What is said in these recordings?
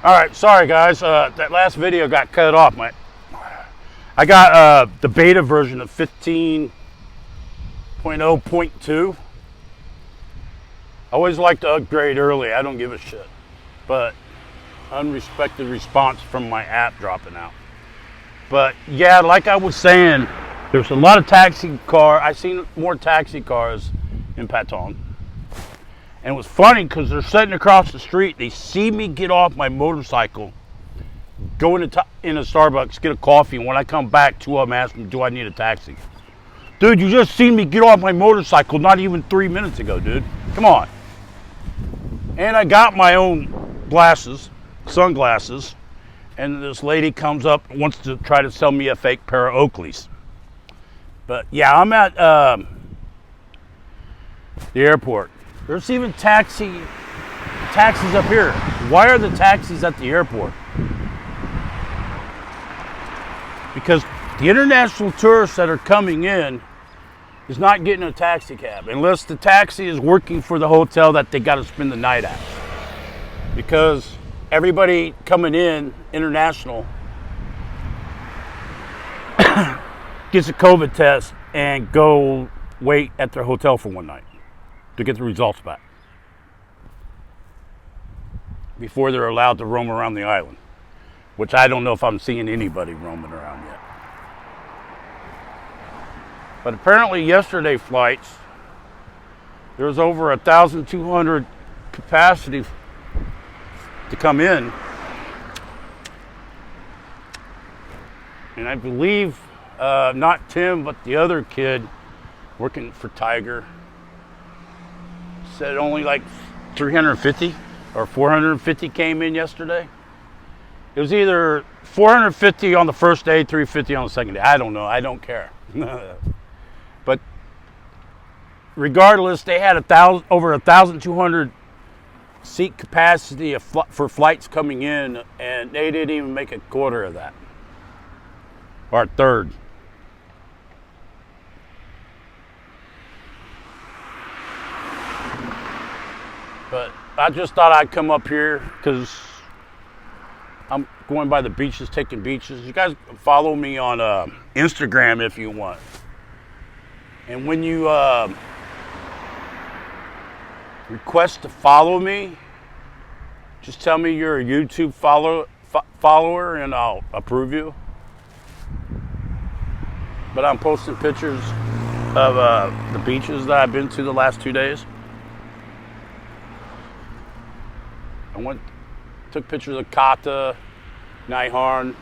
All right, sorry guys. That last video got cut off. I got the beta version of 15.0.2. I always like to upgrade early. I don't give a shit. But unrespected response from my app dropping out. But yeah, like I was saying, there's a lot of taxi car. I seen more taxi cars in Patong. And it was funny because they're sitting across the street. They see me get off my motorcycle, go into a Starbucks, get a coffee, and when I come back, two of them ask me, do I need a taxi? Dude, you just seen me get off my motorcycle not even 3 minutes ago, dude. Come on. And I got my own glasses, sunglasses, and this lady comes up and wants to try to sell me a fake pair of Oakleys. But yeah, I'm at the airport. There's even taxis up here. Why are the taxis at the airport? Because the international tourists that are coming in is not getting a taxi cab unless the taxi is working for the hotel that they got to spend the night at. Because everybody coming in, international, gets a COVID test and go wait at their hotel for one night to get the results back before they're allowed to roam around the island, which I don't know if I'm seeing anybody roaming around yet. But apparently yesterday flights, there was over 1,200 capacity to come in. And I believe not Tim, but the other kid working for Tiger said only like 350 or 450 came in yesterday. It was either 450 on the first day, 350 on the second day. I don't know. I don't care. But regardless, they had over 1,200 seat capacity for flights coming in, and they didn't even make a quarter of that, or a third. But I just thought I'd come up here because I'm going by the beaches, taking beaches. You guys follow me on Instagram if you want. And when you request to follow me, just tell me you're a YouTube follower and I'll approve you. But I'm posting pictures of the beaches that I've been to the last 2 days. Took pictures of Kata, Naiharn,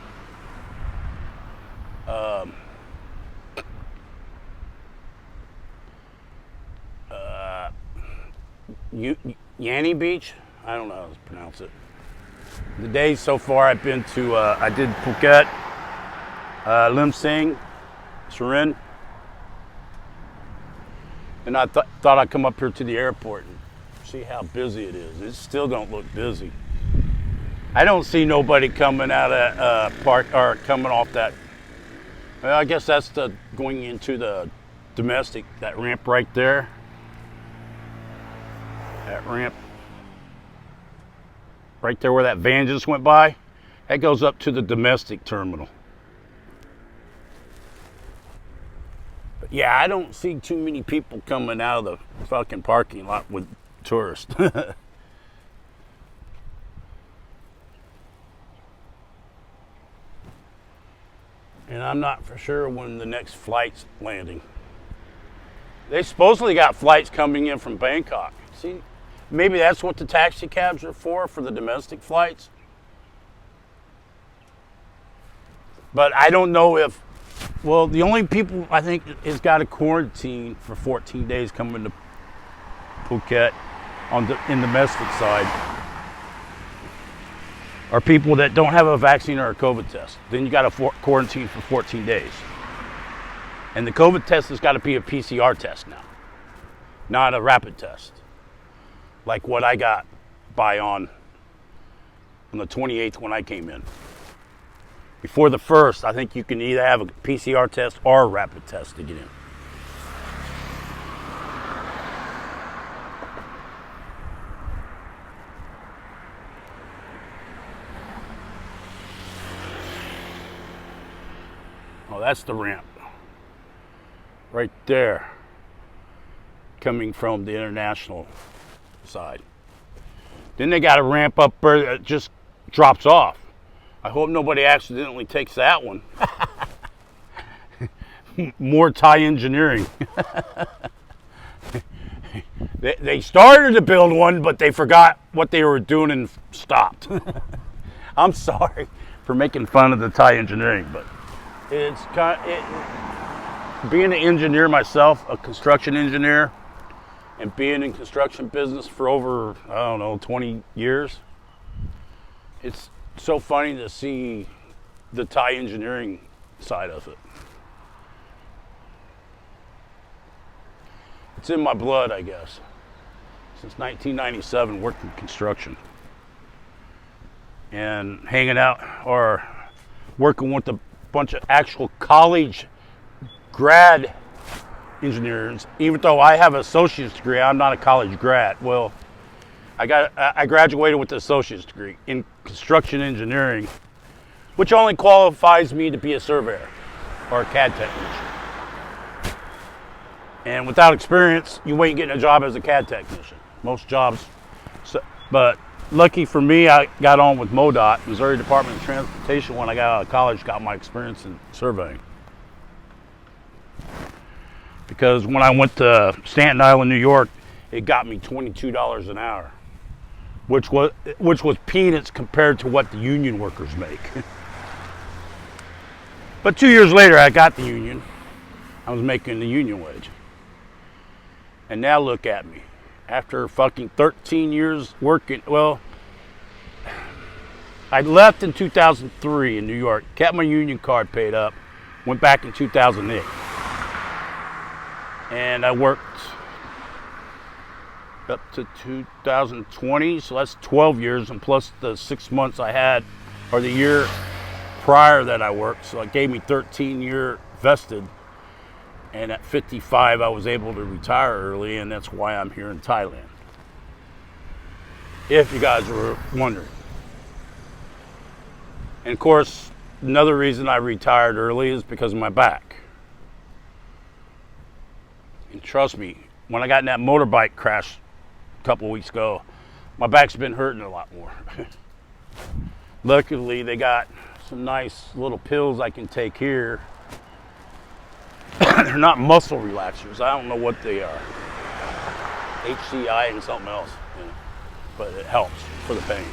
Yanni Beach. I don't know how to pronounce it. The days so far I've been to, I did Phuket, Lim Sing, Surin, and I thought I'd come up here to the airport and see how busy it is. It still don't look busy. I don't see nobody coming out of park or coming off that. Well, I guess that's going into the domestic. That ramp right there. That ramp right there where that van just went by. That goes up to the domestic terminal. But yeah, I don't see too many people coming out of the fucking parking lot with tourists. And I'm not for sure when the next flight's landing. They supposedly got flights coming in from Bangkok. See, maybe that's what the taxi cabs are for the domestic flights. But I don't know if, well, the only people I think has got to quarantine for 14 days coming to Phuket in the domestic side are people that don't have a vaccine or a COVID test. Then you got to quarantine for 14 days. And the COVID test has got to be a PCR test now, not a rapid test. Like what I got on the 28th when I came in. Before the 1st, I think you can either have a PCR test or a rapid test to get in. Oh, that's the ramp. Right there. Coming from the international side. Then they got a ramp up there that just drops off. I hope nobody accidentally takes that one. More Thai engineering. They started to build one, but they forgot what they were doing and stopped. I'm sorry for making fun of the Thai engineering, but it's being an engineer myself, a construction engineer, and being in construction business for over, I don't know, 20 years. It's so funny to see the Thai engineering side of it. It's in my blood, I guess. Since 1997, working construction. And hanging out or working with a bunch of actual college grad engineers. Even though I have an associate's degree, I'm not a college grad. Well, I graduated with an associate's degree in construction engineering, which only qualifies me to be a surveyor or a CAD technician. And without experience, you ain't getting a job as a CAD technician. Most jobs. But lucky for me, I got on with MoDOT, Missouri Department of Transportation, when I got out of college, got my experience in surveying. Because when I went to Staten Island, New York, it got me $22 an hour, which was peanuts compared to what the union workers make. But 2 years later, I got the union. I was making the union wage. And now look at me. After fucking 13 years working, well, I left in 2003 in New York, kept my union card paid up, went back in 2008. And I worked up to 2020, so that's 12 years, and plus the 6 months I had, or the year prior that I worked, so it gave me 13-year vested. And at 55, I was able to retire early, and that's why I'm here in Thailand. If you guys were wondering. And of course, another reason I retired early is because of my back. And trust me, when I got in that motorbike crash a couple of weeks ago, my back's been hurting a lot more. Luckily, they got some nice little pills I can take here. They're not muscle relaxers. I don't know what they are. HCI and something else. You know, but it helps for the pain.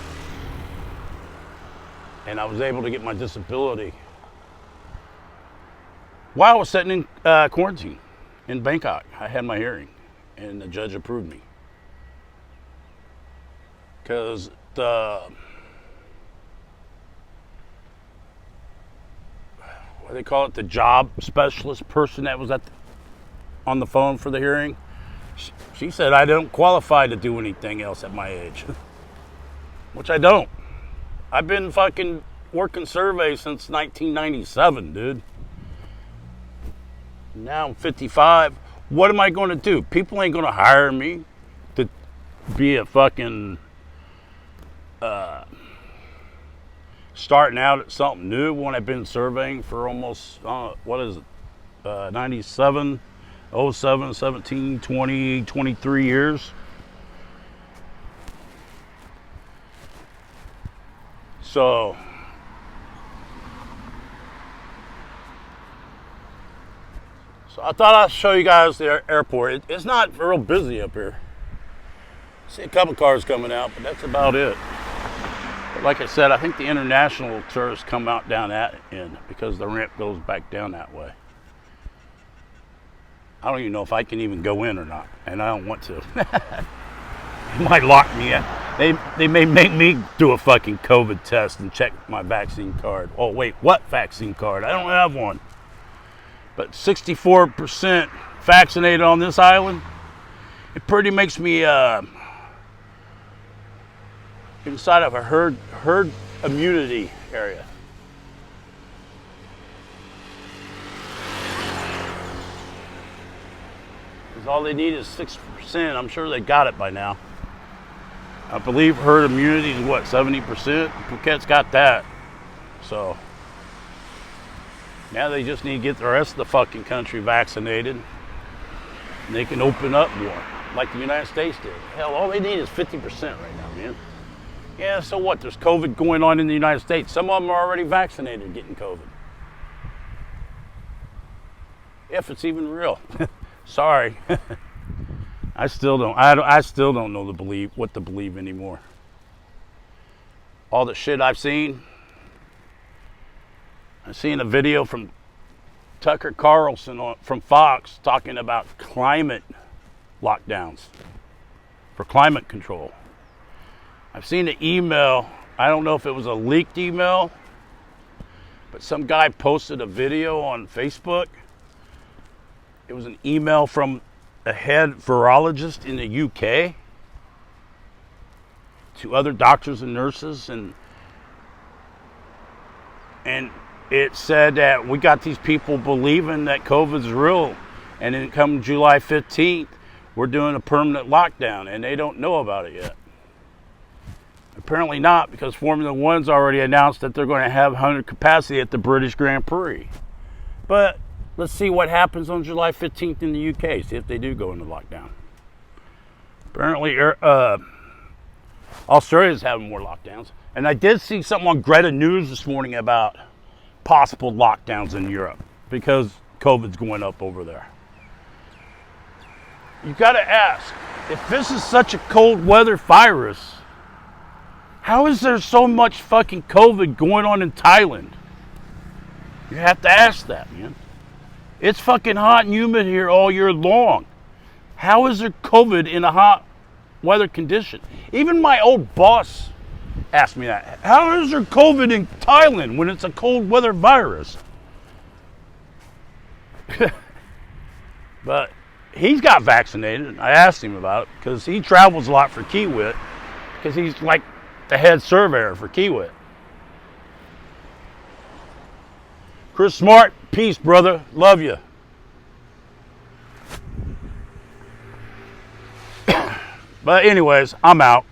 And I was able to get my disability while I was sitting in quarantine in Bangkok. I had my hearing, and the judge approved me. Because what they call it, the job specialist person that was on the phone for the hearing, she said I don't qualify to do anything else at my age. Which I don't. I've been fucking working surveys since 1997, dude. Now I'm 55. What am I going to do? People ain't going to hire me to be a fucking starting out at something new when I've been surveying for almost, 97, 07, 17, 20, 23 years. So, I thought I'd show you guys the airport. It's not real busy up here. See a couple cars coming out, but that's about it. But like I said, I think the international tourists come out down that end because the ramp goes back down that way. I don't even know if I can even go in or not, and I don't want to. They might lock me in. They may make me do a fucking COVID test and check my vaccine card. Oh wait, what vaccine card? I don't have one. But 64% vaccinated on this island, it pretty makes me inside of a herd immunity area. Because all they need is 6%. I'm sure they got it by now. I believe herd immunity is what, 70%? Phuket's got that. So, Now they just need to get the rest of the fucking country vaccinated. And they can open up more, like the United States did. Hell, all they need is 50% right now, man. Yeah, so what? There's COVID going on in the United States. Some of them are already vaccinated getting COVID. If it's even real. Sorry. I still don't know what to believe anymore. All the shit I've seen a video from Tucker Carlson from Fox talking about climate lockdowns for climate control. I've seen an email, I don't know if it was a leaked email, but some guy posted a video on Facebook. It was an email from a head virologist in the UK to other doctors and nurses, and it said that we got these people believing that COVID's real, and then come July 15th, we're doing a permanent lockdown, and they don't know about it yet. Apparently not, because Formula One's already announced that they're going to have 100 capacity at the British Grand Prix. But let's see what happens on July 15th in the UK, see if they do go into lockdown. Apparently, Australia's having more lockdowns. And I did see something on Greta News this morning about possible lockdowns in Europe because COVID's going up over there. You got to ask, if this is such a cold weather virus, how is there so much fucking COVID going on in Thailand? You have to ask that, man. It's fucking hot and humid here all year long. How is there COVID in a hot weather condition? Even my old boss asked me that. How is there COVID in Thailand when it's a cold weather virus? But he's got vaccinated. I asked him about it because he travels a lot for Kiewit, because he's like the head surveyor for Kiewit. Chris Smart, peace, brother. Love you. But anyways, I'm out.